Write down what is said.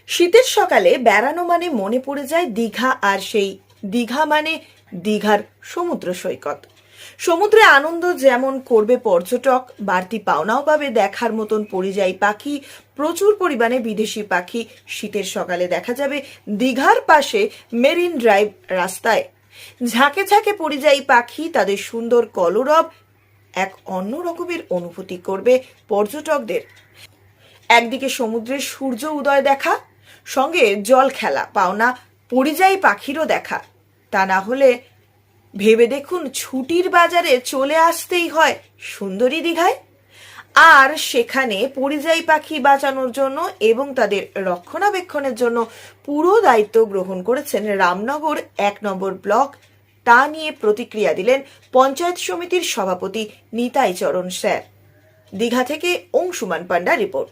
শীতের সকালে বেড়ানো মানে মনে পড়ে যায় দীঘা, আর সেই দীঘা মানে দীঘার সমুদ্র সৈকত। সমুদ্রে আনন্দ যেমন করবে পর্যটক, বাড়তি পাওনাও পাবে দেখার মতন পরিযায়ী পাখি, প্রচুর পরিমাণে বিদেশি পাখি। শীতের সকালে দেখা যাবে দীঘার পাশে মেরিন ড্রাইভ রাস্তায় ঝাঁকে ঝাঁকে পরিযায়ী পাখি, তাদের সুন্দর কলরব এক অন্য রকমের অনুভূতি করবে পর্যটকদের। একদিকে সমুদ্রের সূর্য উদয় দেখা, সঙ্গে জল খেলা, পাওনা পরিযায়ী পাখিরও দেখা। তা না হলে ভেবে দেখুন, ছুটির বাজারে চলে আসতেই হয় সুন্দরী দীঘায়। আর সেখানে পরিযায়ী পাখি বাঁচানোর জন্য এবং তাদের রক্ষণাবেক্ষণের জন্য পুরো দায়িত্ব গ্রহণ করেছেন রামনগর 1 নম্বর ব্লক। তা নিয়ে প্রতিক্রিয়া দিলেন পঞ্চায়েত সমিতির সভাপতি নিতাই চরণ স্যার। দীঘা থেকে অংশুমান পান্ডা রিপোর্ট।